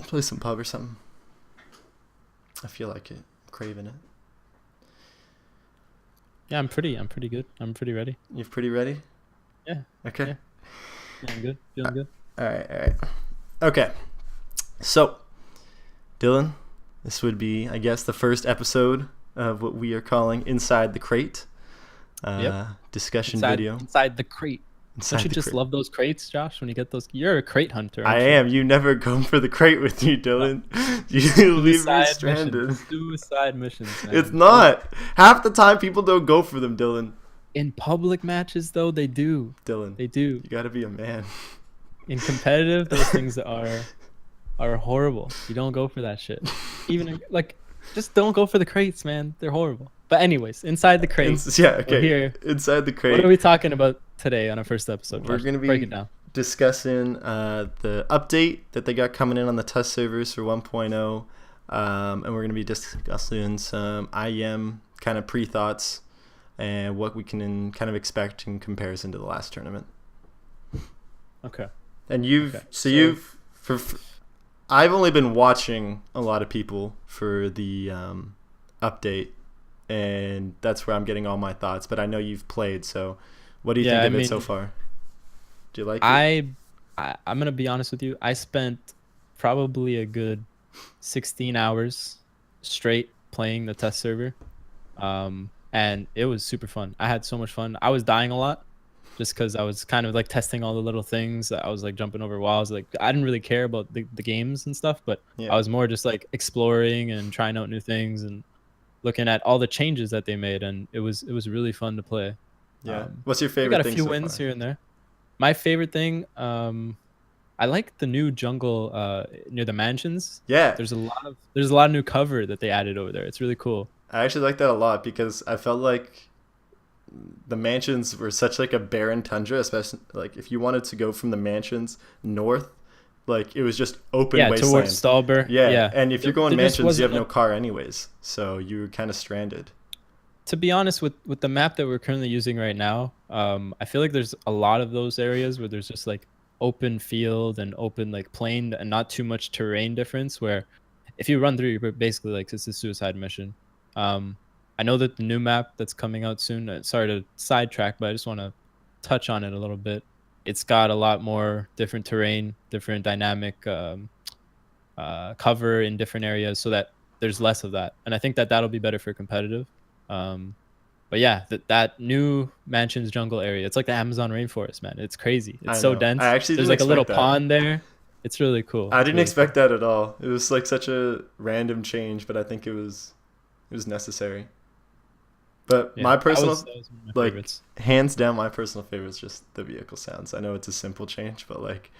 Play some pub or something. I feel like it. I'm craving it. Yeah, I'm pretty good. I'm pretty ready. You're pretty ready? Yeah. Okay. Yeah, I'm good. Feeling good. All right. Okay. So, Dylan, this would be, I guess, the first episode of what we are calling Inside the Crate. Discussion video. Inside the crate. Don't you just love those crates, Josh? When you get those, you're a crate hunter. I am. You never go for the crate with me, Dylan. You leave me stranded. Suicide missions. Man. It's not. Half the time, people don't go for them, Dylan. In public matches, though, they do. Dylan, they do. You gotta be a man. In competitive, those things are horrible. You don't go for that shit. Even just don't go for the crates, man. They're horrible. But anyways, inside the crate. Okay. Here. Inside the crate. What are we talking about today on our first episode? We're going to be discussing the update that they got coming in on the test servers for 1.0. And we're going to be discussing some IEM kind of pre-thoughts and what we can kind of expect in comparison to the last tournament. Okay. And I've only been watching a lot of people for the update, and that's where I'm getting all my thoughts. But I know you've played, so what do you think of it so far? Do you like it? I'm gonna be honest with you. I spent probably a good 16 hours straight playing the test server, and it was super fun. I had so much fun. I was dying a lot, just because I was kind of like testing all the little things. I was like jumping over walls. Like I didn't really care about the games and stuff, but I was more just like exploring and trying out new things and looking at all the changes that they made, and it was really fun to play. Yeah. What's your favorite thing? Got a few wins here and there. My favorite thing, I like the new jungle near the mansions. Yeah. There's a lot of new cover that they added over there. It's really cool. I actually like that a lot because I felt like the mansions were such like a barren tundra, especially like if you wanted to go from the mansions north, like it was just open wasteland. Towards Stalber. Yeah. And if you're going mansions, you have no car anyways, so you were kind of stranded. To be honest, with the map that we're currently using right now, I feel like there's a lot of those areas where there's just like open field and open like plain and not too much terrain difference, where if you run through, you're basically like, it's a suicide mission. I know that the new map that's coming out soon, sorry to sidetrack, but I just want to touch on it a little bit. It's got a lot more different terrain, different dynamic cover in different areas, so that there's less of that. And I think that that'll be better for competitive. But yeah, that new mansions jungle area, it's like the Amazon rainforest, man. It's crazy. It's so dense. There's like a little pond there. It's really cool. I didn't expect that at all. It was like such a random change, but I think it was necessary. But my personal, that was my favorites. Hands down, my personal favorite is just the vehicle sounds. I know it's a simple change, but like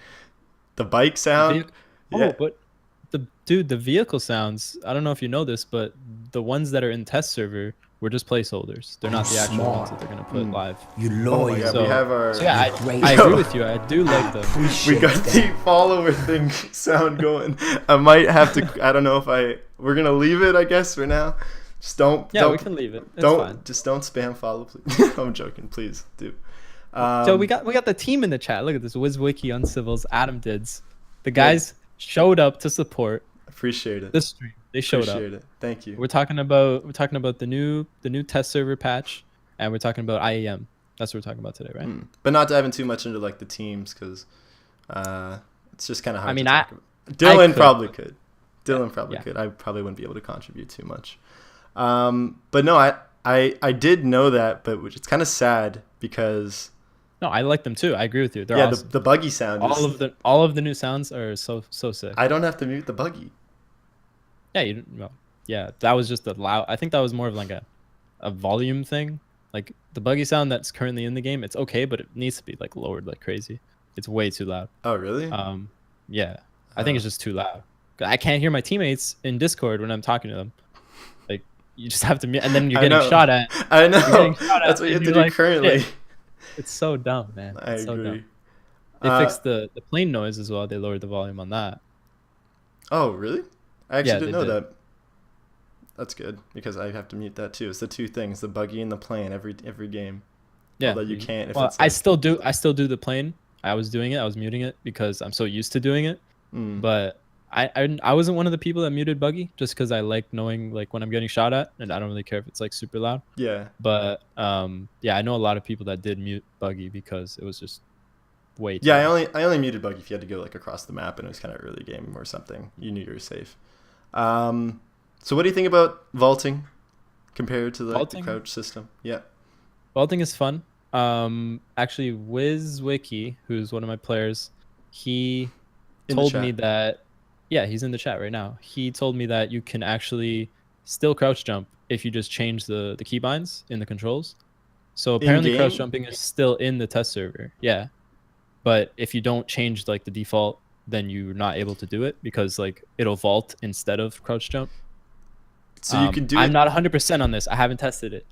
the bike sound. But the vehicle sounds, I don't know if you know this, but the ones that are in test server were just placeholders. They're not the actual ones that they're going to put live. You loyal. Oh, we have our... I agree with you. I do like them. We got the follower thing sound going. I might have to... I don't know if we're going to leave it, I guess, for now. Just don't... Yeah, we can leave it. It's fine. Just don't spam follow, please. I'm joking. Please do. So we got the team in the chat. Look at this. WizWiki, Uncivils, Adam Dids. The guys showed up to support. Appreciate it. The stream. They showed up. Appreciate it. Thank you. We're talking about the new test server patch, and we're talking about IEM. That's what we're talking about today, right? But not diving too much into like the teams, because it's just kind of hard. I mean, to talk about. Dylan probably could. Dylan probably could. I probably wouldn't be able to contribute too much. But no, I did know that, but it's kind of sad because. No, I like them too. I agree with you. They're awesome. the buggy sound. All of the new sounds are so sick. I don't have to mute the buggy. Yeah, that was just a loud. I think that was more of like a volume thing. Like the buggy sound that's currently in the game, it's okay, but it needs to be like lowered like crazy. It's way too loud. Oh really? Yeah, I think it's just too loud. I can't hear my teammates in Discord when I'm talking to them. Like you just have to mute, and then you're getting shot at. I know. That's what you have to do currently. It's so dumb, man. It's so agree. Dumb. They fixed the plane noise as well. They lowered the volume on that. Oh really? I actually didn't know that. That's good because I have to mute that too. It's the two things: the buggy and the plane every game. Yeah, although you can't. I still do the plane. I was doing it. I was muting it because I'm so used to doing it. But I wasn't one of the people that muted Buggy just because I like knowing like when I'm getting shot at, and I don't really care if it's like super loud. Yeah. But yeah, I know a lot of people that did mute Buggy because it was just way too Yeah, loud. I only muted Buggy if you had to go like across the map and it was kind of early game or something. You knew you were safe. So what do you think about vaulting compared to like the Vaulting, crouch system? Yeah. vaulting is fun. Actually, WizWiki, who's one of my players, he In the told me chat. that, yeah, he's in the chat right now. He told me that you can actually still crouch jump if you just change the keybinds in the controls. So In apparently crouch game? jumping is still in the test server. Yeah. But if you don't change like the default, then you're not able to do it because like it'll vault instead of crouch jump. So you can do I'm it. not 100% on this. I haven't tested it.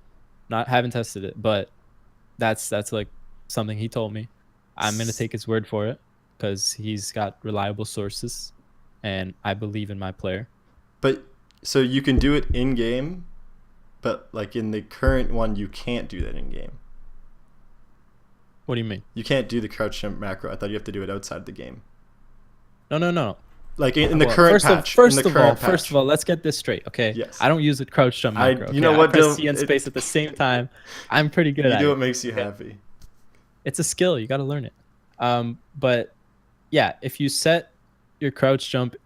Not haven't tested it, but that's like something he told me. I'm gonna take his word for it because he's got reliable sources, and I believe in my player. But so you can do it in game, but like in the current one, you can't do that in game. What do you mean? You can't do the crouch jump macro. I thought you have to do it outside the game. No. Like in the Well, current patch. first In the of all, current patch. let's get this straight, okay? Yes. I don't use a crouch jump macro. You Okay? know I what, press Dylan? C and space at the same time. I'm pretty good You at do it. what makes you Okay? happy. It's a skill. You got to learn it. But yeah, if you set your crouch jump,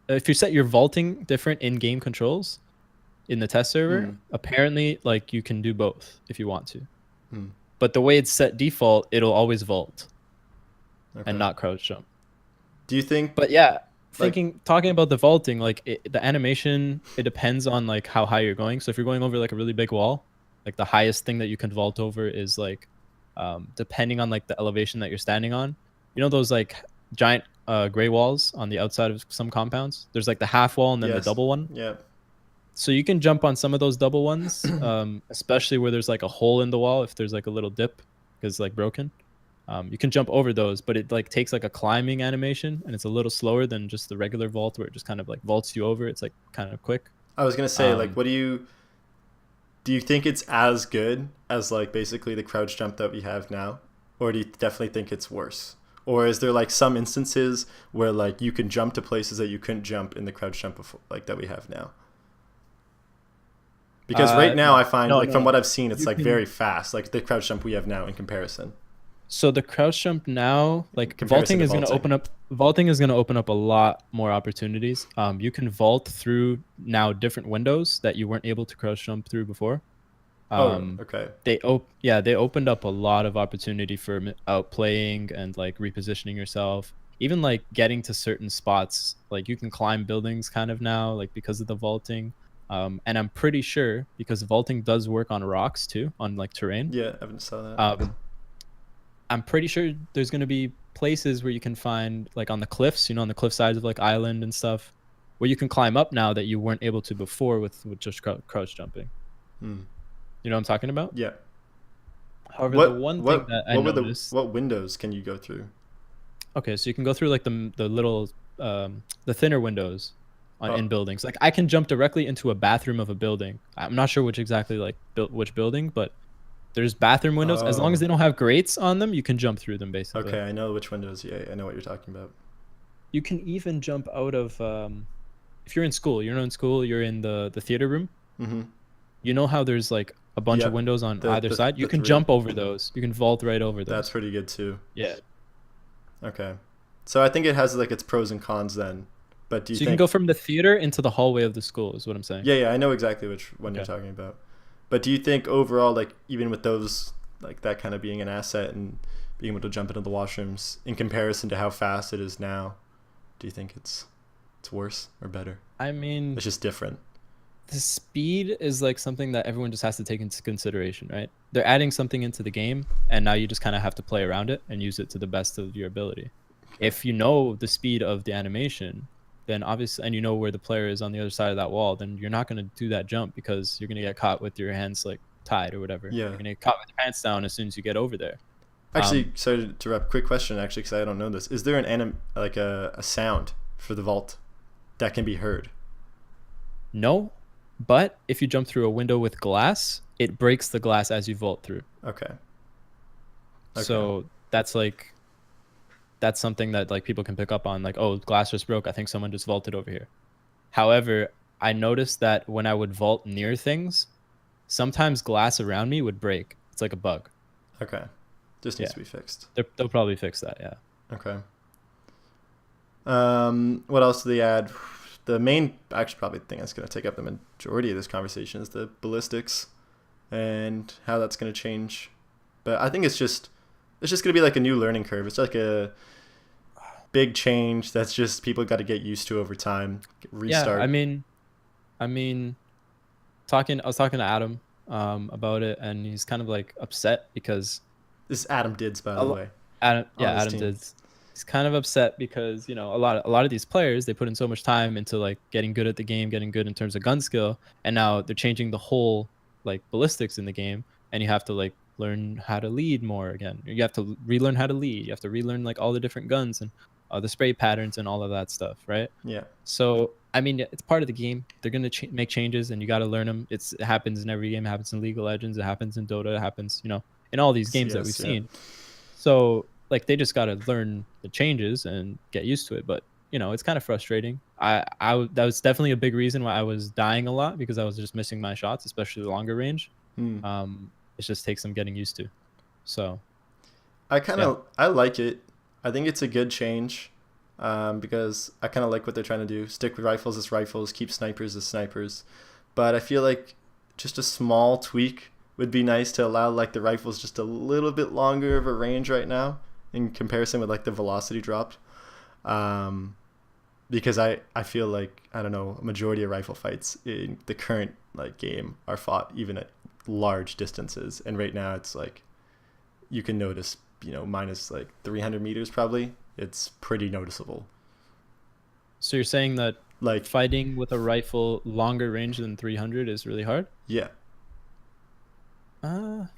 if you set your vaulting different in-game controls in the test server, apparently like you can do both if you want to. But the way it's set default, it'll always vault and not crouch jump. Do you think? But yeah, talking about the vaulting, like the animation, it depends on like how high you're going. So if you're going over like a really big wall, like the highest thing that you can vault over is like, depending on like the elevation that you're standing on. You know those like giant gray walls on the outside of some compounds? There's like the half wall and then the double one. Yeah. So you can jump on some of those double ones, especially where there's like a hole in the wall if there's like a little dip because like broken. You can jump over those, but it like takes like a climbing animation and it's a little slower than just the regular vault where it just kind of like vaults you over. It's like kind of quick. I was gonna say like, what do you think it's as good as like basically the crouch jump that we have now, or do you definitely think it's worse? Or is there like some instances where like you can jump to places that you couldn't jump in the crouch jump before, like that we have now? Because right now I find from what I've seen, it's like very fast, like the crouch jump we have now in comparison. So the crouch jump now, like vaulting is going to open up a lot more opportunities. You can vault through now different windows that you weren't able to crouch jump through before. Okay. They opened up a lot of opportunity for outplaying and like repositioning yourself. Even like getting to certain spots, like you can climb buildings kind of now, like because of the vaulting. And I'm pretty sure because vaulting does work on rocks too, on like terrain. Yeah, I haven't saw that. I'm pretty sure there's going to be places where you can find like on the cliffs, you know, on the cliff sides of like island and stuff, where you can climb up now that you weren't able to before with just crouch jumping. You know what I'm talking about? Yeah. However, the one thing that I noticed... What windows can you go through? Okay, so you can go through like the little, the thinner windows in buildings. Like I can jump directly into a bathroom of a building. I'm not sure which exactly like which building, but there's bathroom windows. As long as they don't have grates on them, you can jump through them basically. Okay, I know which windows. Yeah, I know what you're talking about. You can even jump out of, if you're in school, you're in the theater room. You know how there's like a bunch of windows on either side? You can jump over those. You can vault right over those. That's pretty good too. Yeah. Okay. So I think it has like its pros and cons then. But do you think... you can go from the theater into the hallway of the school is what I'm saying. Yeah, I know exactly which one you're talking about. But do you think overall, like even with those, like that kind of being an asset and being able to jump into the washrooms in comparison to how fast it is now, do you think it's worse or better? I mean, it's just different. The speed is like something that everyone just has to take into consideration, right? They're adding something into the game, and now you just kind of have to play around it and use it to the best of your ability. If you know the speed of the animation, then obviously, and you know where the player is on the other side of that wall, then you're not going to do that jump because you're going to get caught with your hands like tied or whatever. Yeah. You're going to get caught with your pants down as soon as you get over there. Actually, sorry to interrupt. Quick question, actually, because I don't know this. Is there a sound for the vault that can be heard? No, but if you jump through a window with glass, it breaks the glass as you vault through. Okay. So that's that's something that like people can pick up on. Like, oh, glass just broke. I think someone just vaulted over here. However, I noticed that when I would vault near things, sometimes glass around me would break. It's like a bug. Okay. Just needs to be fixed. They'll probably fix that. Yeah. Okay. What else do they add? The main, actually, probably thing that's going to take up the majority of this conversation is the ballistics and how that's going to change. But I think it's just going to be like a new learning curve. It's like a big change that's just people got to get used to over time. Restart. Yeah, I mean, I was talking to Adam about it, and he's kind of like upset because this is Adam Dids, by the way. Adam Dids. He's kind of upset because, you know, a lot of these players, they put in so much time into like getting good at the game, getting good in terms of gun skill, and now they're changing the whole like ballistics in the game, and you have to like learn how to lead more again. You have to relearn how to lead. You have to relearn like all the different guns and the spray patterns and all of that stuff, right? Yeah. So I mean, it's part of the game. They're gonna make changes, and you got to learn them. It happens in every game. It happens in League of Legends. It happens in Dota. It happens, you know, in all these games that we've seen. So like they just got to learn the changes and get used to it. But you know, it's kind of frustrating. That was definitely a big reason why I was dying a lot, because I was just missing my shots, especially the longer range. It just takes some getting used to. So I like it. I think it's a good change, because I kind of like what they're trying to do. Stick with rifles as rifles, keep snipers as snipers. But I feel like just a small tweak would be nice to allow like the rifles just a little bit longer of a range right now in comparison with like the velocity dropped. Because I feel like, I don't know, a majority of rifle fights in the current like game are fought even at large distances, and right now it's like you can notice, you know, minus like 300 meters probably, it's pretty noticeable. So you're saying that like fighting with a rifle longer range than 300 is really hard? Yeah. I don't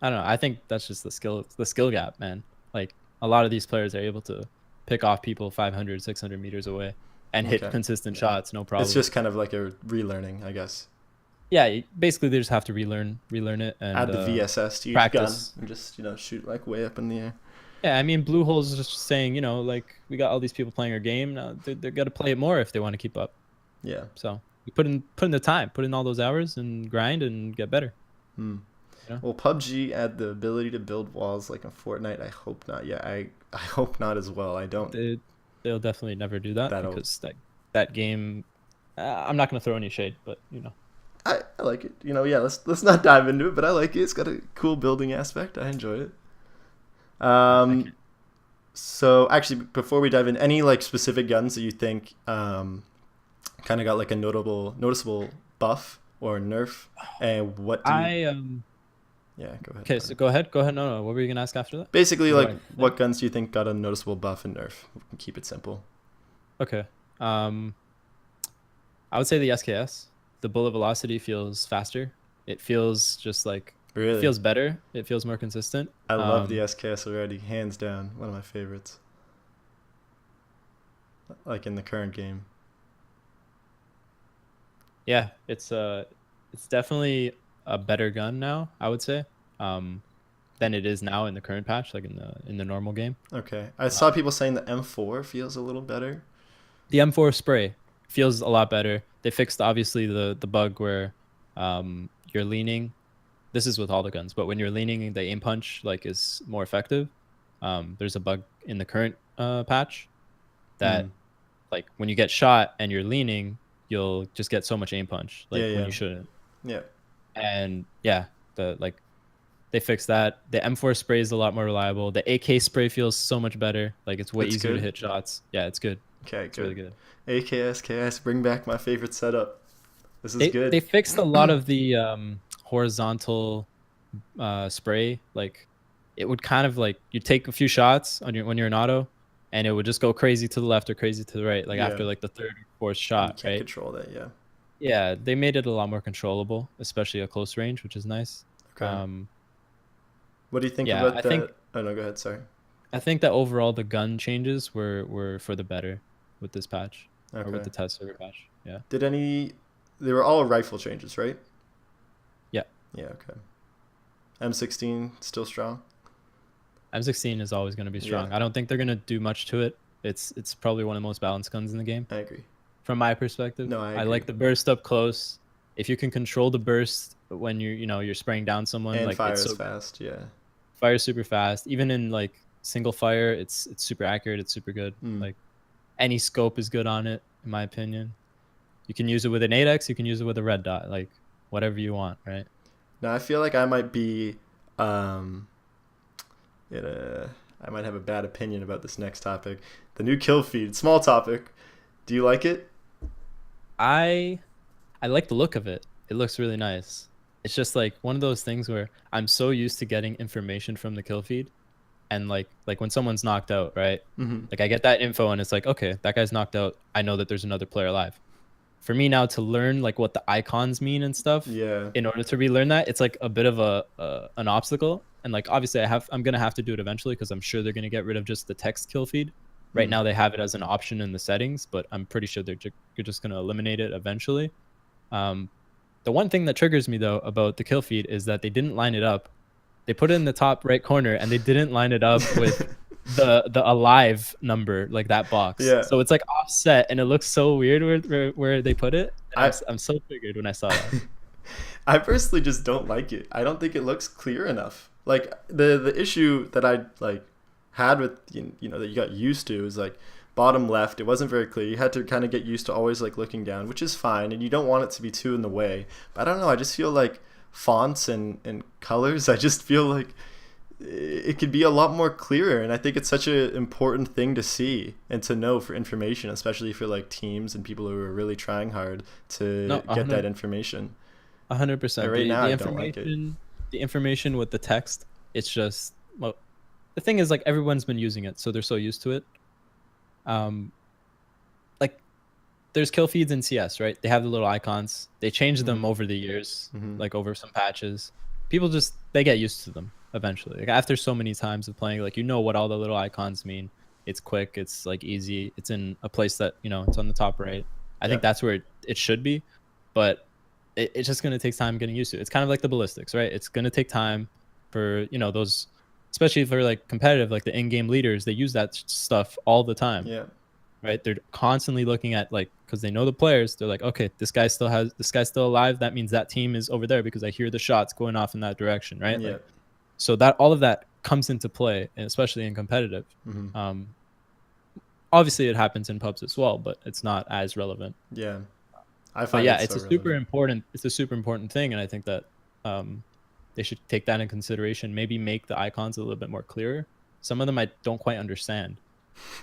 know. I think that's just the skill gap, man. Like a lot of these players are able to pick off people 500, 600 meters away and hit consistent shots, no problem. It's just kind of like a relearning, I guess. Yeah, basically they just have to relearn it and add the VSS to each gun and just, you know, shoot like way up in the air. Yeah, I mean, Bluehole's just saying, you know, like we got all these people playing our game now. They're gonna play it more if they want to keep up. Yeah. So you put in the time, put in all those hours and grind and get better. You know? Well, PUBG add the ability to build walls like in Fortnite. I hope not. Yeah, I hope not as well. I don't. They'll definitely never do that because that game. I'm not gonna throw any shade, but you know. I like it. You know, yeah. Let's not dive into it, but I like it. It's got a cool building aspect. I enjoy it. So actually, before we dive in, any like specific guns that you think kind of got like a noticeable buff or nerf, and what do you... Yeah, go ahead. Okay, so go ahead. No. What were you gonna ask after that? Basically, like, what guns do you think got a noticeable buff and nerf? We can keep it simple. Okay. I would say the SKS. The bullet velocity feels faster. It feels just like It feels better. It feels more consistent. I love the SKS already, hands down. One of my favorites. Like in the current game. Yeah, it's definitely a better gun now, I would say, than it is now in the current patch, like in the normal game. Okay, I saw people saying the M4 feels a little better. The M4 spray feels a lot better. They fixed obviously the bug where you're leaning. This is with all the guns, but when you're leaning, the aim punch like is more effective. There's a bug in the current patch that like when you get shot and you're leaning, you'll just get so much aim punch when you shouldn't. Yeah. And yeah, they fixed that. The M4 spray is a lot more reliable. The AK spray feels so much better. Like it's way easier to hit shots. Yeah, it's good. Okay, it's really good. AKS, bring back my favorite setup. This is good. They fixed a lot of the horizontal spray. Like it would kind of like you take a few shots when you're in auto, and it would just go crazy to the left or crazy to the right. Like after like the third or fourth shot, you can't control that. Yeah. Yeah, they made it a lot more controllable, especially at close range, which is nice. Okay. What do you think about that? Oh no, go ahead. Sorry. I think that overall the gun changes were for the better with this patch, or with the test server patch. Yeah. They were all rifle changes, right? Yeah. Yeah. Okay. M16 still strong. M16 is always going to be strong. Yeah, I don't think they're going to do much to it. It's probably one of the most balanced guns in the game. I agree. From my perspective, No, I I agree. like the burst up close. If you can control the burst when you're spraying down someone, And like fire it's is so good. fast. Yeah. Fire super fast. Even in like single fire, it's super accurate. It's super good. Mm. Like any scope is good on it, in my opinion. You can use it with an 8x. You can use it with a red dot. Like whatever you want, right? Now I feel like I might be, um, in a, I might have a bad opinion about this next topic. The new kill feed. Small topic. Do you like it? I I like the look of it. It looks really nice. It's just like one of those things where I'm so used to getting information from the kill feed, and like when someone's knocked out, right? Mm-hmm. Like I get that info and it's like, okay, that guy's knocked out. I know that there's another player alive. For me now to learn like what the icons mean and stuff, Yeah. in order to relearn that, it's like a bit of a an obstacle. And like obviously I'm gonna have to do it eventually because I'm sure they're gonna get rid of just the text kill feed. Right Mm. now they have it as an option in the settings, but I'm pretty sure you're just gonna eliminate it eventually. Um, the one thing that triggers me though about the kill feed is that they didn't line it up. They put it in the top right corner and they didn't line it up with the alive number, like that box. Yeah. So it's like offset and it looks so weird where they put it. And I I'm so triggered when I saw that. I personally just don't like it. I don't think it looks clear enough. Like the issue that I like had with that you got used to is like bottom left. It wasn't very clear. You had to kind of get used to always like looking down, which is fine, and you don't want it to be too in the way. But I don't know. I just feel like fonts and colors. I just feel like it could be a lot more clearer, and I think it's such an important thing to see and to know for information, especially for like teams and people who are really trying hard to No, get that information. But 100%. right now, The I don't like it. information with the text, it's just, well, the thing is like everyone's been using it, so they're so used to it. Um, like there's kill feeds in CS, right? They have the little icons. They change them Mm-hmm. over the years, Mm-hmm. like over some patches. People just they get used to them eventually. Like after so many times of playing, like you know what all the little icons mean. It's quick. It's like easy. It's in a place that it's on the top right. I Yeah. think that's where it should be, but it's just gonna take time getting used to it. It's kind of like the ballistics, right? It's gonna take time for those, especially for like competitive, like the in-game leaders. They use that stuff all the time, Yeah. right? They're constantly looking at like because they know the players. They're like, okay, this guy's still alive. That means that team is over there because I hear the shots going off in that direction, right? Yeah. Like so that all of that comes into play, and especially in competitive. Mm-hmm. Um, obviously, it happens in pubs as well, but it's not as relevant. Yeah. I But find yeah, it it's so a super relevant. important thing, and I think that they should take that in consideration. Maybe make the icons a little bit more clearer. Some of them I don't quite understand.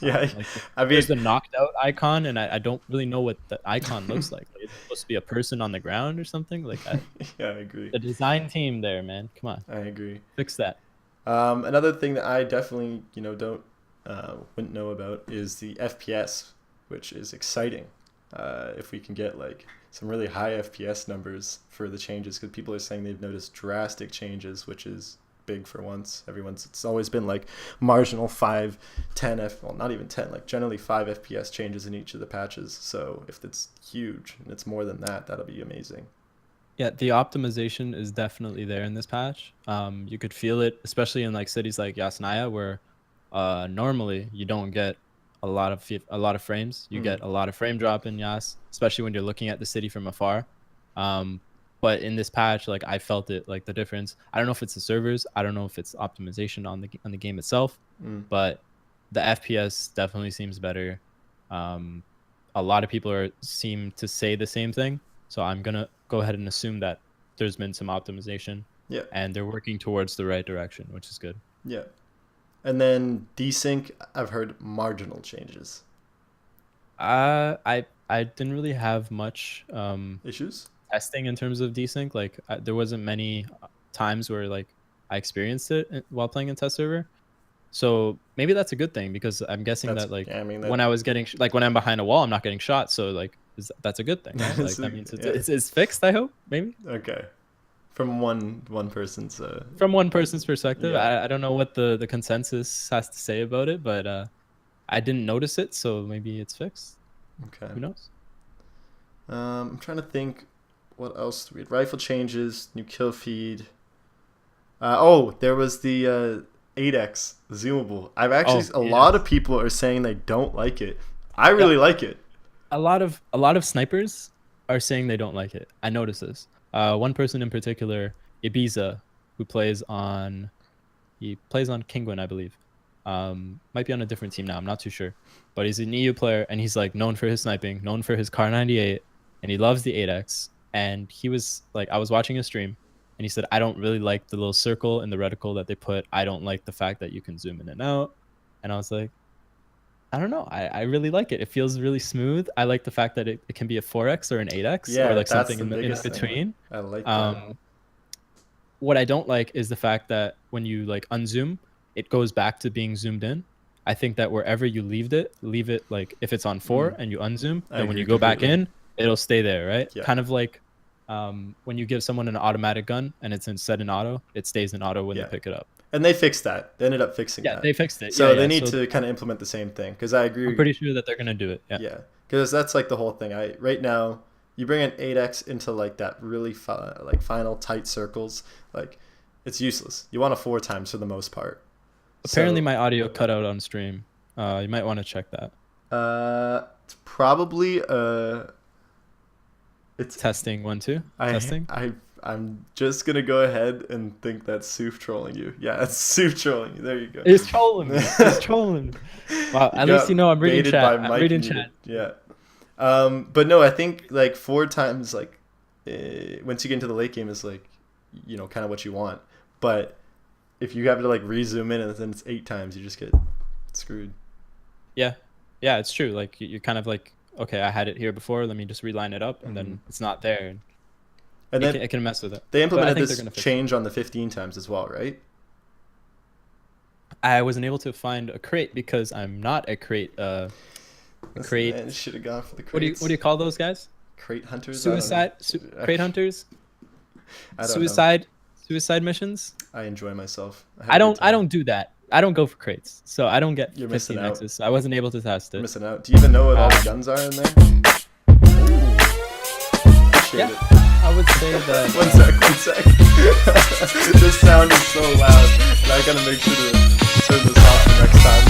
Yeah. Like I there's mean, the knocked out icon, and I don't really know what the icon looks like. Like, is it supposed to be a person on the ground or something? Like yeah, I agree. the design team there, man. Come on, I agree. fix that. Another thing that I definitely, don't wouldn't know about is the FPS, which is exciting. If we can get like some really high FPS numbers for the changes, because people are saying they've noticed drastic changes, which is big for once. It's always been like marginal 5, 10 well, not even 10, like generally 5 FPS changes in each of the patches. So if it's huge and it's more than that, that'll be amazing. Yeah, the optimization is definitely there in this patch. You could feel it, especially in like cities like Yasnaya, where normally you don't get a lot of frames. You Mm. get a lot of frame drop in Yas, especially when you're looking at the city from afar. Um, but in this patch, like I felt it, like the difference. I don't know if it's the servers. I don't know if it's optimization on the game itself, Mm. but the FPS definitely seems better. Um, a lot of people seem to say the same thing, so I'm gonna go ahead and assume that there's been some optimization Yeah. and they're working towards the right direction, which is good. Yeah. And then desync, I've heard marginal changes. I didn't really have much Issues? testing in terms of desync. Like there wasn't many times where like I experienced it while playing in test server. So maybe that's a good thing because I'm guessing That's that like yeah. I mean when that I was getting like when I'm behind a wall, I'm not getting shot. So like that's a good thing, right? that Like is that means yeah. it's fixed. I hope maybe Okay. From one person's from one person's perspective. yeah. I don't know what the consensus has to say about it, but I didn't notice it, so maybe it's fixed. Okay. Who knows? I'm trying to think what else we had. Rifle changes, new kill feed. There was the 8x zoomable. I've actually a 8x. lot of people are saying they don't like it. I really like it. A lot of snipers are saying they don't like it. I noticed this. One person in particular, Ibiza, who plays on Kingwin, I believe. Might be on a different team now. I'm not too sure, but he's an EU player, and he's like known for his sniping, known for his Car 98, and he loves the 8x. And he was like, I was watching a stream, and he said, I don't really like the little circle and the reticle that they put. I don't like the fact that you can zoom in and out. And I was like, I don't know. I really like it. It feels really smooth. I like the fact that it can be a 4x or an 8x or like something in between. I like that. What I don't like is the fact that when you like unzoom, it goes back to being zoomed in. I think that wherever you leave it like if it's on 4 and you unzoom, then when you go back in, it'll stay there, right? Yeah. Kind of like when you give someone an automatic gun and it's set in auto, it stays in auto when they pick it up. And they fixed that. They ended up fixing that. Yeah, they fixed it. So they need to kind of implement the same thing, because I agree. I'm pretty sure that they're going to do it. Yeah, because that's like the whole thing. Right now, you bring an 8x into like that really final tight circles, like it's useless. You want a 4 times for the most part. Apparently my audio cut out on stream. You might want to check that. It's probably it's testing 1 2. Testing. I'm just gonna go ahead and think that's Soof trolling you. Yeah, it's Soof trolling you. There you go. He's trolling me. He's trolling me. Wow, at least you know I'm reading chat. I'm reading chat. Yeah. But no, I think like 4 times, like once you get into the late game, is like, you know, kind of what you want. But if you have to like re-zoom in and then it's 8 times, you just get screwed. Yeah, it's true. Like you're kind of like, okay, I had it here before. Let me just reline it up, and then it's not there. And then it can mess with it. They implemented this change on the 15 times as well, right? I wasn't able to find a crate because I'm not a crate. Crate. Should have gone for the crates. What do you call those guys? Crate hunters. Crate hunters. Suicide missions. I enjoy myself. I don't do that. I don't go for crates, so I don't get 15 X's. So I wasn't able to test it. You're missing out. Do you even know what all the guns are in there? Yeah. I would say that. One sec. This sound is so loud, and I gotta make sure to turn this off the next time.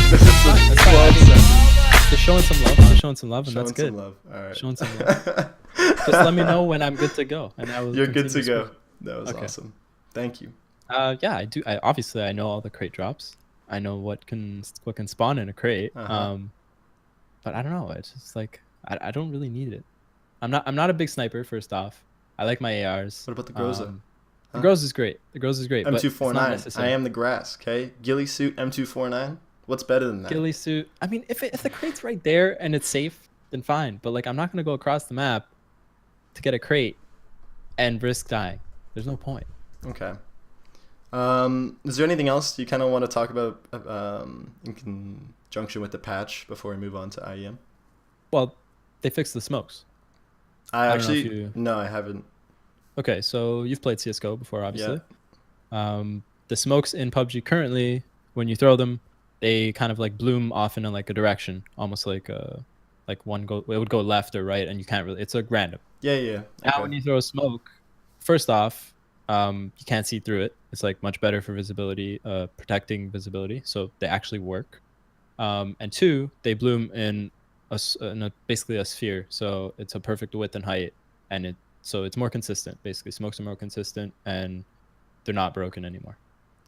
It's 12 seconds. Just showing some love, and that's good. All right. Showing some love. Just let me know when I'm good to go, and I will. You're good to go. That was awesome. Thank you. Yeah, I do. Obviously I know all the crate drops. I know what can spawn in a crate. But I don't know. It's just like I don't really need it. I'm not a big sniper. First off, I like my ARs. What about the Groza? The Groza is great. M249. I am the grass. Okay, ghillie suit M249. What's better than that? Ghillie suit. I mean, if the crate's right there and it's safe, then fine. But like, I'm not gonna go across the map to get a crate and risk dying. There's no point. Okay. Is there anything else you kind of want to talk about in conjunction with the patch before we move on to IEM? Well, they fixed the smokes. No, I haven't. Okay, so you've played CS:GO before, obviously. Yeah. The smokes in PUBG currently, when you throw them, they kind of like bloom off in like a direction, almost like one it would go left or right, and you can't really. It's like random. Yeah. Okay. Now when you throw a smoke, first off, you can't see through it. It's like much better for visibility, protecting visibility. So they actually work. And 2, they bloom in basically a sphere. So it's a perfect width and height, and so it's more consistent. Basically, smokes are more consistent, and they're not broken anymore.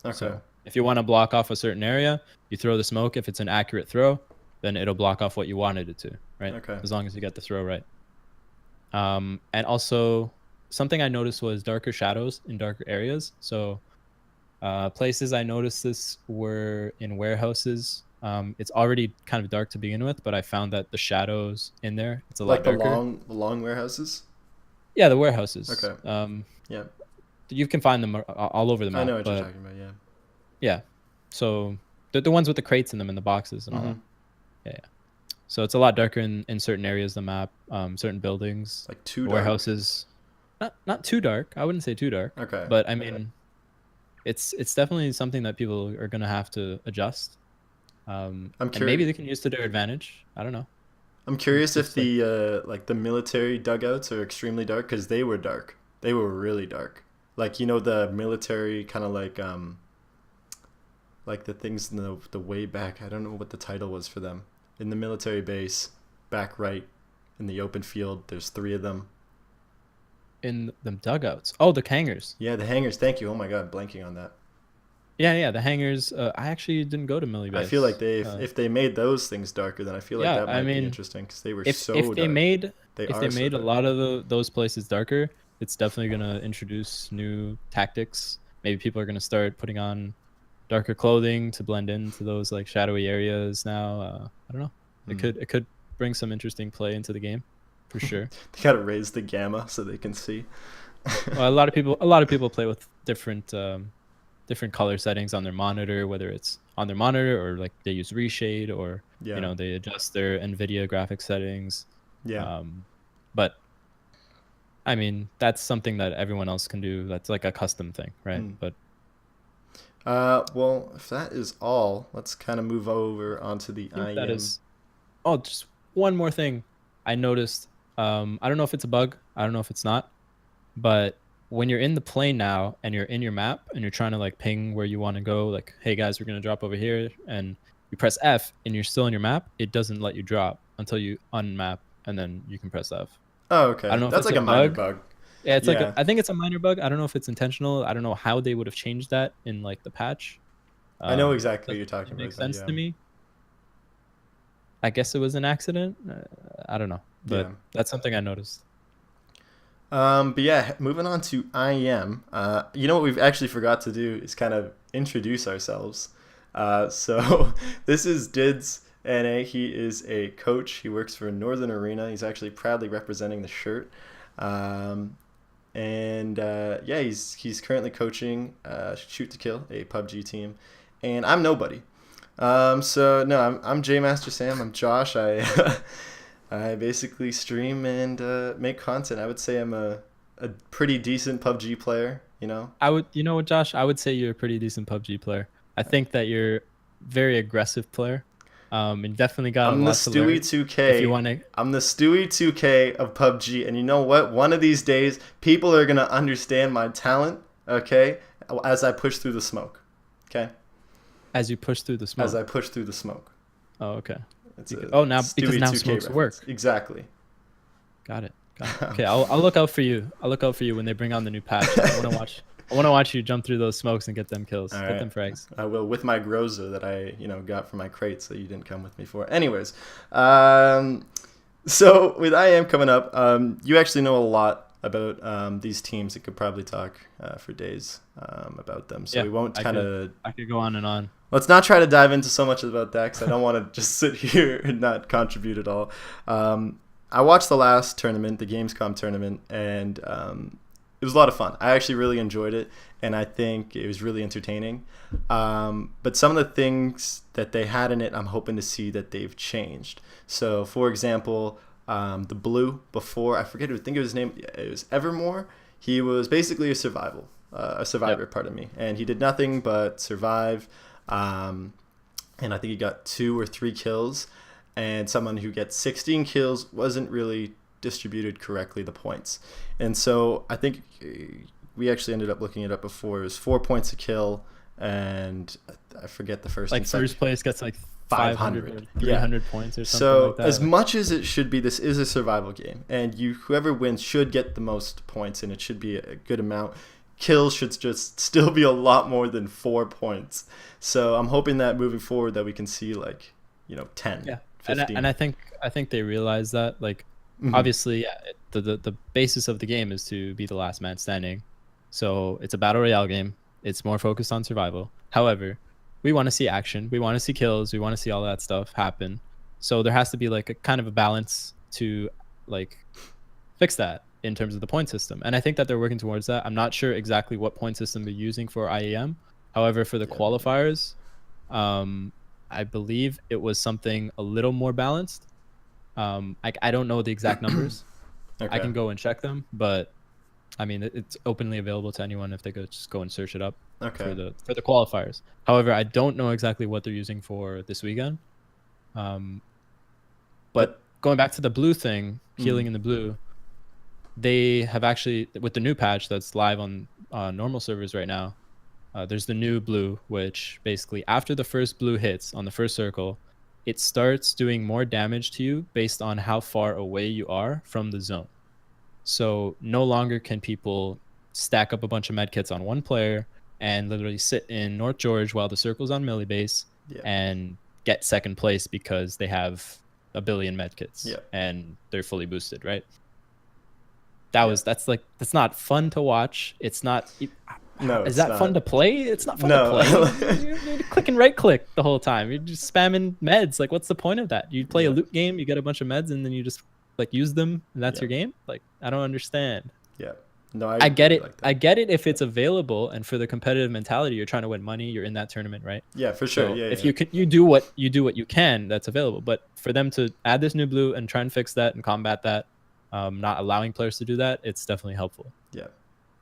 Okay. So if you want to block off a certain area, you throw the smoke. If it's an accurate throw, then it'll block off what you wanted it to, right? Okay. As long as you get the throw right. And also, something I noticed was darker shadows in darker areas. So places I noticed this were in warehouses. It's already kind of dark to begin with, but I found that the shadows in there, it's a lot darker. The long warehouses? Yeah, the warehouses. Okay. Yeah. You can find them all over the map. I know what you're talking about, yeah. Yeah. So the ones with the crates in them and the boxes and all that. Yeah. So it's a lot darker in certain areas of the map, certain buildings. Like too dark? Warehouses. Not too dark. I wouldn't say too dark. Okay. But I mean, it's definitely something that people are going to have to adjust. I'm curious. And maybe they can use to their advantage. I don't know. I'm curious if the military dugouts are extremely dark, because they were dark. They were really dark. Like, you know, the military kind of like like the things in the way back. I don't know what the title was for them. In the military base, back right, in the open field. There's 3 of them. In the dugouts. Oh, the hangars. Yeah, the hangars. Thank you. Oh my god, blanking on that. Yeah, the hangars. I actually didn't go to Millie Base. I feel like if they made those things darker, then I feel like that might be interesting because they were so dark. If they made a lot of those places darker, it's definitely gonna introduce new tactics. Maybe people are gonna start putting on darker clothing to blend into those like shadowy areas now. I don't know. It could bring some interesting play into the game, for sure. They gotta raise the gamma so they can see. Well, a lot of people play with different color settings on their monitor, whether it's on their monitor or like they use reshade or they adjust their NVIDIA graphics settings. Yeah. But I mean, that's something that everyone else can do. That's like a custom thing, right? But well, if that is all, let's kind of move over onto the IEM. That is. Oh, just one more thing I noticed. I don't know if it's a bug. I don't know if it's not. But when you're in the plane now and you're in your map and you're trying to like ping where you want to go, like, hey guys, we're going to drop over here, and you press F and you're still in your map, it doesn't let you drop until you unmap and then you can press F. Oh, okay. I don't know if that's like a minor bug. Yeah, it's like I think it's a minor bug. I don't know if it's intentional. I don't know how they would have changed that in like the patch. I know exactly what you're talking about. It makes sense to me. I guess it was an accident. I don't know, but that's something I noticed. But yeah, moving on to IEM. You know what we've actually forgot to do is kind of introduce ourselves. So this is Dids NA. He is a coach. He works for Northern Arena. He's actually proudly representing the shirt. Yeah, he's currently coaching Shoot to Kill, a PUBG team, and I'm nobody. So no, I'm Jmastersam. I'm Josh. I basically stream and make content. I would say I'm a pretty decent PUBG player. You know what, Josh? I would say you're a pretty decent PUBG player. I think that you're a very aggressive player. And definitely got a lot to learn. I'm the Stewie 2K. I'm the Stewie 2K of PUBG, and you know what? One of these days, people are gonna understand my talent. Okay, as I push through the smoke. Okay. As you push through the smoke. As I push through the smoke. Oh, okay. Now because now smokes work. Exactly. Got it. Okay, I'll look out for you. I'll look out for you when they bring on the new patch. I want to watch you jump through those smokes and get them kills. Get them frags. I will, with my Groza that I got for my crates that you didn't come with me for. Anyways, so with IEM coming up, you actually know a lot about these teams. It could probably talk for days about them. So we won't kind of. I could go on and on. Let's not try to dive into so much about that because I don't want to just sit here and not contribute at all. I watched the last tournament, the Gamescom tournament, and it was a lot of fun. I actually really enjoyed it, and I think it was really entertaining. But some of the things that they had in it, I'm hoping to see that they've changed. So, for example, the blue before, I think it was his name, it was Evermore. He was basically a survivor, pardon me, and he did nothing but survive. And I think he got 2 or 3 kills, and someone who gets 16 kills wasn't really distributed correctly the points. And so I think we actually ended up looking it up before. It was 4 points a kill, and I forget the first. Like first place gets like 500, 300 points or something so like that. As much as it should be, this is a survival game, and whoever wins should get the most points, and it should be a good amount. Kills should just still be a lot more than 4 points. So I'm hoping that moving forward that we can see 10, 15. And I think they realize that obviously the basis of the game is to be the last man standing. So it's a battle royale game. It's more focused on survival. However, we want to see action. We want to see kills. We want to see all that stuff happen. So there has to be a kind of a balance to fix that in terms of the point system. And I think that they're working towards that. I'm not sure exactly what point system they're using for IEM. However, for the qualifiers, I believe it was something a little more balanced. I don't know the exact numbers. Okay. I can go and check them, but I mean, it's openly available to anyone if they just go and search it up for the qualifiers. However, I don't know exactly what they're using for this weekend. But going back to the blue thing, healing in the blue, they have actually, with the new patch that's live on normal servers right now, There's the new blue, which basically after the first blue hits on the first circle, it starts doing more damage to you based on how far away you are from the zone. So no longer can people stack up a bunch of medkits on one player and literally sit in North George while the circle's on melee base and get second place because they have a billion medkits and they're fully boosted, right? That's not fun to watch. It's not. No, is that fun to play? It's not fun to play. You're clicking right click the whole time. You're just spamming meds. Like, what's the point of that? You play a loot game, you get a bunch of meds, and then you just like use them, and that's your game. Like, I don't understand. Yeah. No, I get it. Like I get it if it's available, and for the competitive mentality, you're trying to win money. You're in that tournament, right? Yeah, for sure. So if you do what you can, that's available. But for them to add this new blue and try and fix that and combat that, not allowing players to do that, it's definitely helpful. Yeah.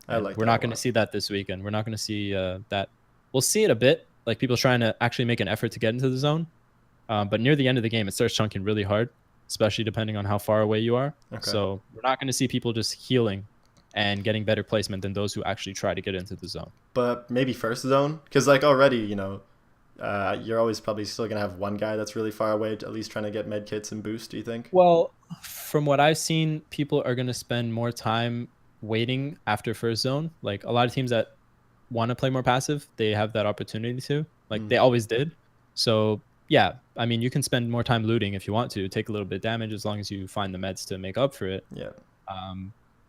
We're not going to see that this weekend. We're not going to see that. We'll see it a bit, like people trying to actually make an effort to get into the zone. But near the end of the game, it starts chunking really hard, especially depending on how far away you are. Okay. So we're not going to see people just healing and getting better placement than those who actually try to get into the zone. But maybe first zone? Because like already, you're always probably still going to have one guy that's really far away, at least trying to get med kits and boost, do you think? Well, from what I've seen, people are going to spend more time waiting after first zone. Like a lot of teams that want to play more passive, they have that opportunity to, like they always did. So yeah, I mean, you can spend more time looting if you want to, take a little bit of damage as long as you find the meds to make up for it. Yeah.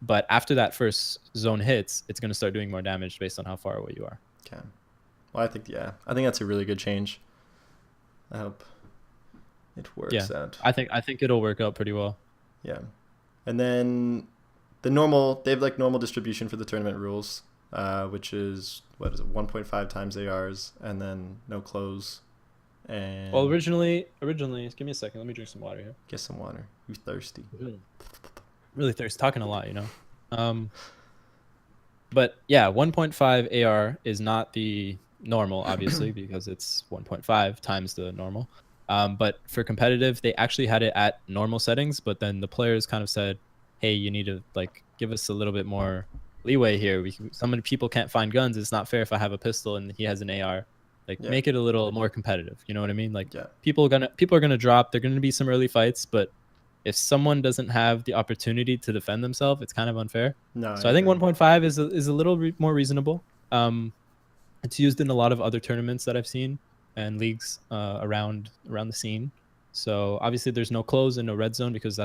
But after that first zone hits, it's going to start doing more damage based on how far away you are. Okay. Well, I think that's a really good change. I hope it works out. I think it'll work out pretty well. Yeah. And then they have like normal distribution for the tournament rules, which is 1.5 times ARs, and then no close. And well, originally, give me a second. Let me drink some water here. Get some water. You thirsty? Really thirsty. Talking a lot, But yeah, 1.5 AR is not the normal, obviously, because it's 1.5 times the normal. But for competitive, they actually had it at normal settings, but then the players kind of said, hey, you need to like give us a little bit more leeway here. So many people can't find guns. It's not fair if I have a pistol and he has an AR. Like make it a little more competitive. You know what I mean? Like people are gonna drop. There are gonna be some early fights, but if someone doesn't have the opportunity to defend themselves, it's kind of unfair. So I think 1.5 is a little more reasonable. It's used in a lot of other tournaments that I've seen and leagues around the scene. So obviously there's no close and no red zone because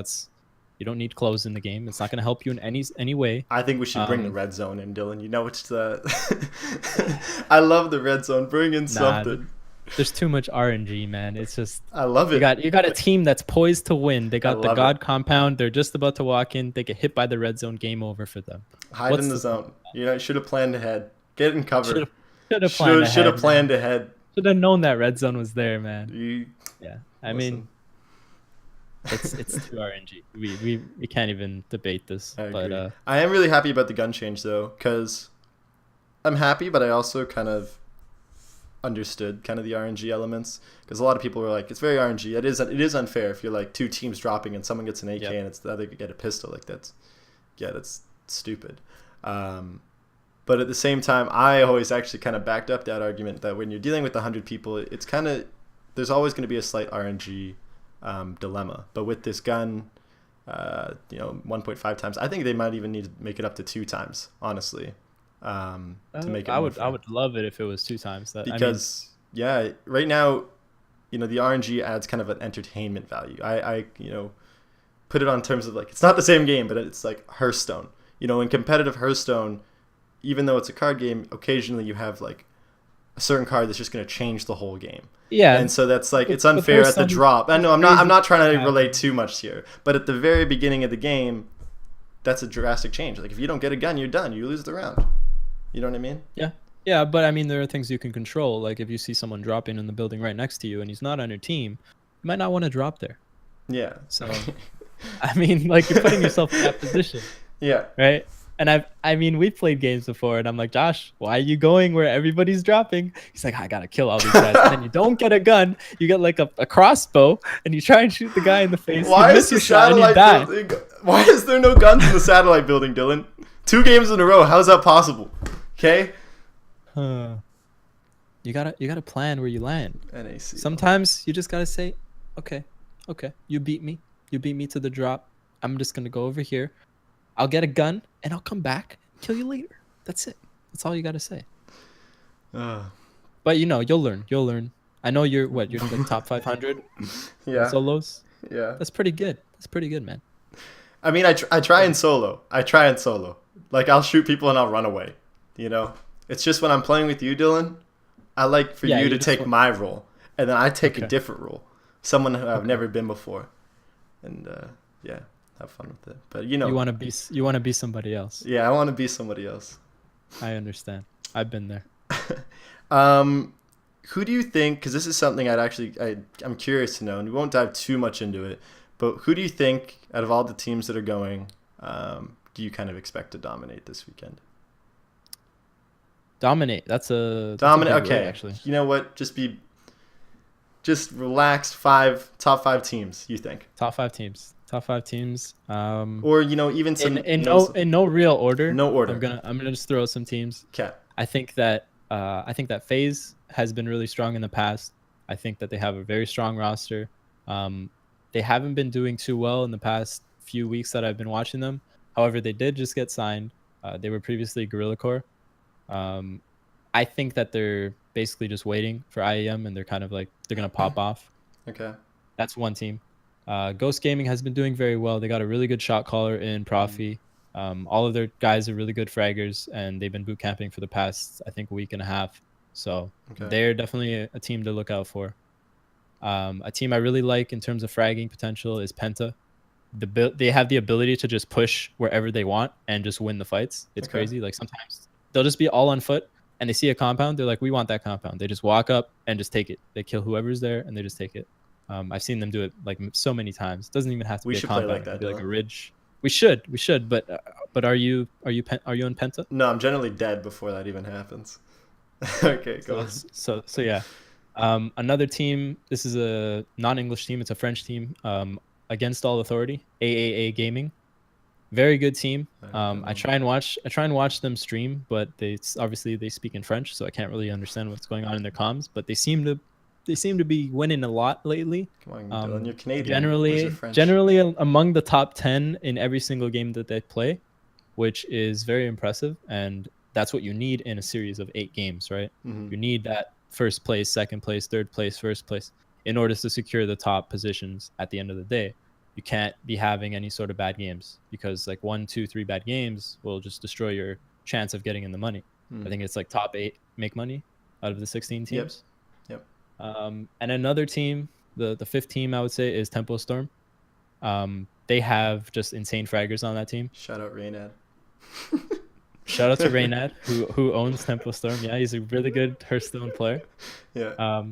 you don't need close in the game. It's not going to help you in any way. I think we should bring the red zone in, Dylan. It's the I love the red zone. Bring in something. There's too much RNG, man. It's just I love it. You got a team that's poised to win. They got the God compound. They're just about to walk in. They get hit by the red zone. Game over for them. Hide in the zone. You should have planned ahead. Get in cover. Should have planned ahead. Should have known that red zone was there, man. I mean, it's too RNG. We can't even debate this. But I am really happy about the gun change though, because I'm happy, but I also kind of understood kind of the RNG elements, because a lot of people were like, it's very RNG. It is unfair if you're like two teams dropping and someone gets an AK and it's the other get a pistol. Like that's stupid. But at the same time, I always actually kind of backed up that argument that when you're dealing with 100 people, it's kind of, there's always going to be a slight RNG dilemma. But with this gun, 1.5 times, I think they might even need to make it up to 2 times, honestly, to make it. I would love it if it was 2 times that. Because right now, the RNG adds kind of an entertainment value. I put it on terms of like, it's not the same game, but it's like Hearthstone. In competitive Hearthstone, even though it's a card game, occasionally you have like a certain card that's just going to change the whole game. Yeah. And so that's like, it's unfair at the drop. I know I'm not trying to relate too much here, but at the very beginning of the game, that's a drastic change. Like if you don't get a gun, you're done. You lose the round. You know what I mean? Yeah. Yeah. But I mean, there are things you can control. Like if you see someone dropping in the building right next to you and he's not on your team, you might not want to drop there. Yeah. So, I mean, like you're putting yourself in that position. Yeah. Right. And we've played games before, and I'm like, Josh, why are you going where everybody's dropping? He's like, I gotta kill all these guys. And then you don't get a gun, you get like a crossbow, and you try and shoot the guy in the face. Why is the satellite building? Why is there no guns in the satellite building, Dylan? 2 games in a row. How's that possible? Okay. You gotta plan where you land. NACL. Sometimes you just gotta say, okay, you beat me to the drop. I'm just gonna go over here. I'll get a gun and I'll come back and kill you later. That's it. That's all you gotta say. But you'll learn. I know you're like top 500 solos. Yeah. That's pretty good. Man. I mean, I try in solo. Like, I'll shoot people and I'll run away. It's just when I'm playing with you, Dylan, I like for you to take my role, and then I take a different role, someone who I've never been before, and have fun with it. But you want to be somebody else. Yeah, I want to be somebody else. I understand. I've been there. Who do you think? Because this is something I'm curious to know, and we won't dive too much into it. But who do you think, out of all the teams that are going, do you kind of expect to dominate this weekend? Dominate. That's a okay. Word, actually, you know what? Just relax. Top five teams. You think? Top five teams. Or even some in no real order. No order. I'm gonna just throw out some teams. Okay. I think that FaZe has been really strong in the past. I think that they have a very strong roster. They haven't been doing too well in the past few weeks that I've been watching them. However, they did just get signed. They were previously Gorilla Core. I think that they're basically just waiting for IEM, and they're kind of like they're gonna pop off. Okay. That's one team. Ghost Gaming has been doing very well. They got a really good shot caller in Profi. All of their guys are really good fraggers, and they've been boot camping for the past, I think, week and a half. So they're definitely a team to look out for. A team I really like in terms of fragging potential is Penta. They have the ability to just push wherever they want and just win the fights. It's crazy. Like, sometimes they'll just be all on foot and they see a compound. They're like, we want that compound. They just walk up and just take it. They kill whoever's there and they just take it. I've seen them do it like so many times. It doesn't even have to be a compound. Play like that. It could be like a ridge. We should. But are you on Penta? No, I'm generally dead before that even happens. Okay, go on. So yeah. Another team. This is a non-English team. It's a French team. Against All Authority, AAA Gaming. Very good team. I try and watch them stream, but they speak in French, so I can't really understand what's going on in their comms. But they seem to be winning a lot lately. Come on, Dylan, you're Canadian. Generally among the top 10 in every single game that they play, which is very impressive. And that's what you need in a series of 8 games, right? Mm-hmm. You need that first place, second place, third place, first place in order to secure the top positions at the end of the day. You can't be having any sort of bad games, because like 1, 2, 3 bad games will just destroy your chance of getting in the money. I think it's like top 8 make money out of the 16 teams. Yep. And another team, the 5th team, I would say, is Tempo Storm. They have just insane fraggers on that team. Shout out Reynad. Shout out to Reynad, who owns Tempo Storm. Yeah, he's a really good Hearthstone player. Yeah.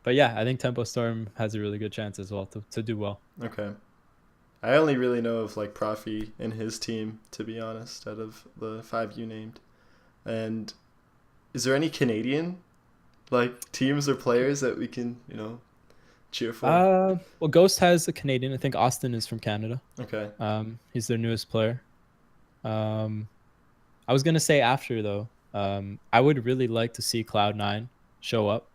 But yeah, I think Tempo Storm has a really good chance as well to do well. Okay. I only really know of like Profi and his team, to be honest, out of the 5 you named. And is there any Canadian like teams or players that we can, cheer for? Well, Ghost has a Canadian. I think Austin is from Canada. Okay. He's their newest player. I was gonna say after though, I would really like to see Cloud9 show up,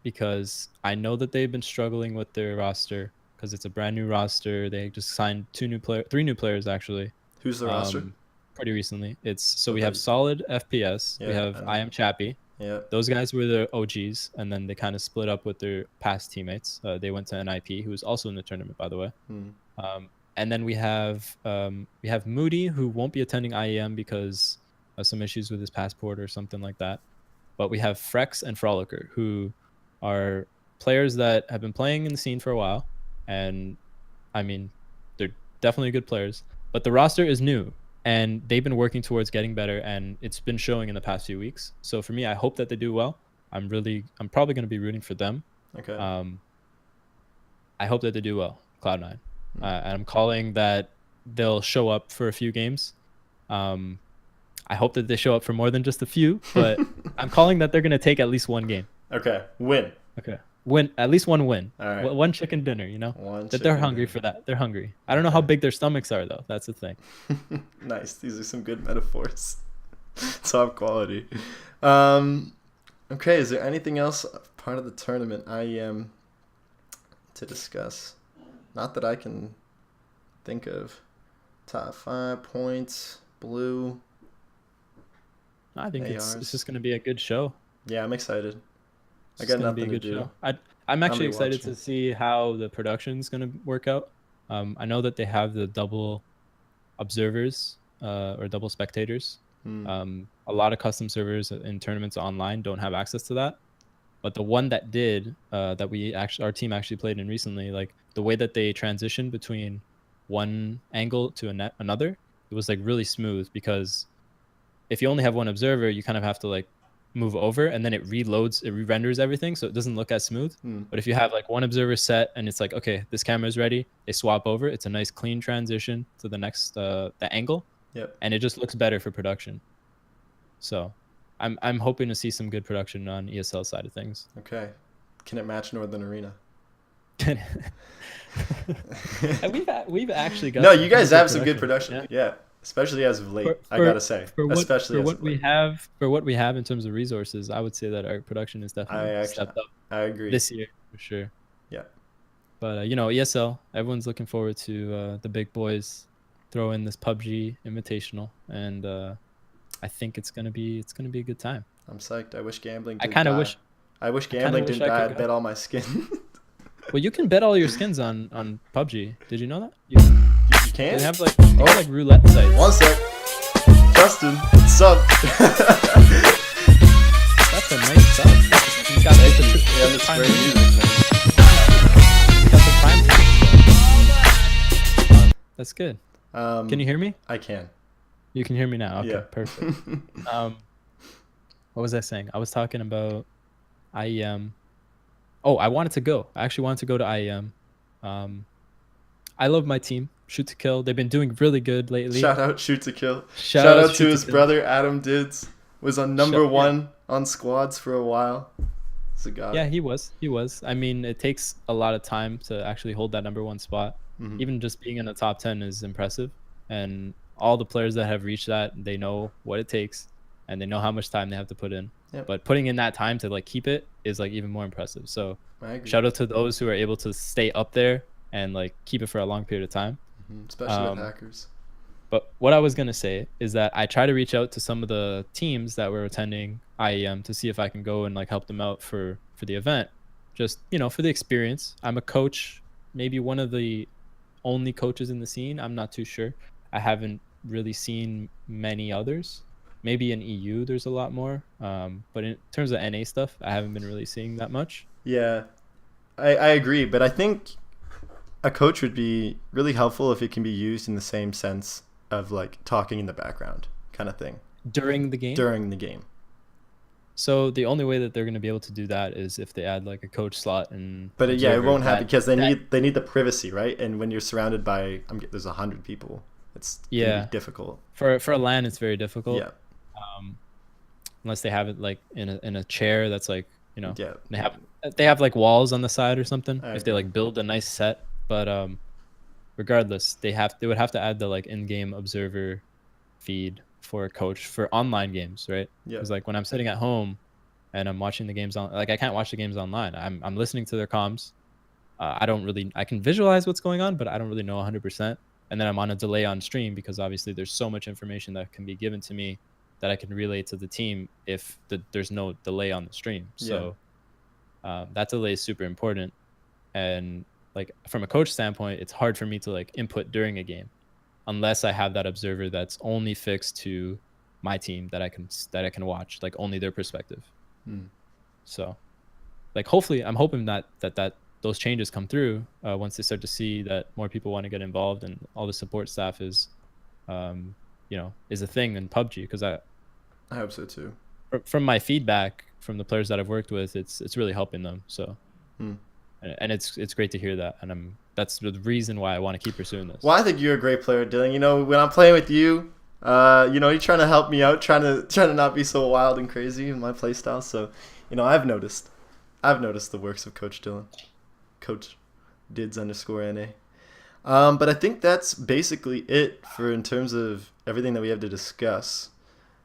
because I know that they've been struggling with their roster because it's a brand new roster. They just signed 3 new players actually. Who's the roster? Pretty recently. We have Solid FPS. We have IEM Chappie. Yeah. Those guys were the OGs, and then they kind of split up with their past teammates. They went to NIP, who was also in the tournament, by the way. And then we have Moody, who won't be attending IEM because of some issues with his passport or something like that. But we have Frex and Frolicker, who are players that have been playing in the scene for a while, and I mean, they're definitely good players, but the roster is new and they've been working towards getting better, and it's been showing in the past few weeks. So for me, I hope that they do well. I'm probably going to be rooting for them. Okay. I hope that they do well, Cloud9. And I'm calling that they'll show up for a few games. I hope that they show up for more than just a few, but I'm calling that they're going to take at least one game. Okay. Win. At least one win. All right. One chicken dinner, they're hungry for that. They're hungry. I don't know how big their stomachs are, though. That's the thing. Nice. These are some good metaphors. Top quality. Okay, is there anything else part of the tournament IEM to discuss? Not that I can think of. Top 5 points, blue. I think it's just going to be a good show. Yeah, I'm excited. I got nothing to do. I'm actually excited to see how the production's going to work out. I know that they have the double observers or double spectators. A lot of custom servers in tournaments online don't have access to that. But the one that did, that our team actually played in recently, like the way that they transitioned between one angle to another, it was like really smooth, because if you only have one observer, you kind of have to like move over, and then it reloads, it re-renders everything, so it doesn't look as smooth. But if you have like one observer set and it's like, okay, this camera is ready, they swap over, it's a nice clean transition to the next the angle. Yep. And it just looks better for production. So I'm hoping to see some good production on ESL side of things. Okay. Can it match Northern Arena? we've actually got. No, you guys have some good production. Yeah. Especially as of late, I gotta say. For what we have in terms of resources, I would say that our production is definitely stepped up. I agree. This year, for sure. Yeah. But ESL, everyone's looking forward to the big boys throw in this PUBG Invitational, and I think it's gonna be a good time. I'm psyched. I wish gambling. I wish gambling didn't die. I'd bet all my skin. Well, you can bet all your skins on PUBG. Did you know that? You can? They have like roulette sites. One sec. Justin, what's up? That's a nice sub. You got the prime music, man. You got the prime. That's good. Can you hear me? I can. You can hear me now. Okay, yeah. Perfect. What was I saying? I was talking about IEM. Oh, I actually wanted to go to IEM. I love my team, Shoot to Kill. They've been doing really good lately. Shout out Shoot to Kill. Shout out to his brother Adam Dids. Was on number one on squads for a while. It's a god. Yeah, he was. I mean, it takes a lot of time to actually hold that number one spot. Even just being in the top 10 is impressive. And all the players that have reached that, they know what it takes, and they know how much time they have to put in. Yep. But putting in that time to like keep it is like even more impressive. So shout out to those who are able to stay up there and like keep it for a long period of time. Especially with hackers. But what I was gonna say is that I try to reach out to some of the teams that were attending IEM to see if I can go and like help them out for the event, just for the experience. I'm a coach, maybe one of the only coaches in the scene. I'm not too sure. I haven't really seen many others. Maybe in EU there's a lot more, but in terms of NA stuff, I haven't been really seeing that much. Yeah, I agree, but I think a coach would be really helpful if it can be used in the same sense of like talking in the background kind of thing. During the game? So the only way that they're going to be able to do that is if they add like a coach slot. But yeah, it won't happen because they need the privacy, right? And when you're surrounded by there's 100 people, it's gonna be difficult. For a LAN, it's very difficult. Yeah. Unless they have it like in a chair that's like they have like walls on the side or something. If they like build a nice set, but regardless, they would have to add the like in-game observer feed for a coach for online games, right? Yeah. Because like when I'm sitting at home and I'm watching the games I can't watch the games online. I'm listening to their comms. I can visualize what's going on, but I don't really know 100%. And then I'm on a delay on stream because obviously there's so much information that can be given to me that I can relay to the team if there's no delay on the stream. So that delay is super important. And like from a coach standpoint, it's hard for me to like input during a game unless I have that observer that's only fixed to my team that I can watch, like only their perspective. So like hopefully I'm hoping that those changes come through once they start to see that more people want to get involved and all the support staff is a thing in PUBG, because I hope so too. From my feedback from the players that I've worked with, it's really helping them. So, and it's great to hear that, and that's the reason why I want to keep pursuing this. Well, I think you're a great player, Dylan. When I'm playing with you, you're trying to help me out, trying to not be so wild and crazy in my play style. So, I've noticed the works of Coach Dylan, Coach Dids_NA. But I think that's basically it in terms of everything that we have to discuss.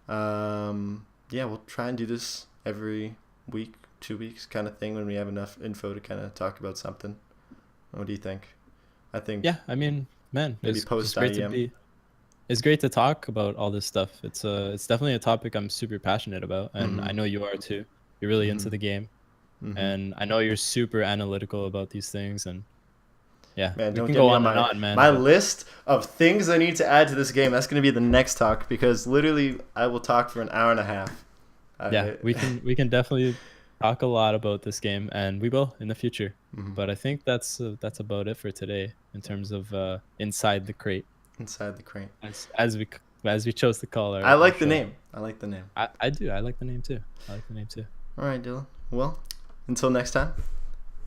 We'll try and do this every week, 2 weeks kind of thing when we have enough info to kind of talk about something. What do you think? I think. Yeah, I mean, man, maybe post IEM. It's great to talk about all this stuff. It's definitely a topic I'm super passionate about, and I know you are too. You're really into the game, and I know you're super analytical about these things. And yeah, man, we don't can get go me on and on, man. My list of things I need to add to this game. That's going to be the next talk, because literally I will talk for an hour and a half. Yeah, we can definitely talk a lot about this game, and we will in the future. But I think that's about it for today in terms of Inside the Crate. Inside the Crate. As we chose to call I like the name. I like the name. I do. I like the name too. All right, Dylan. Well, until next time.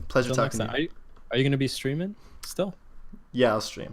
Pleasure talking to you. Are you going to be streaming still? Yeah, I'll stream.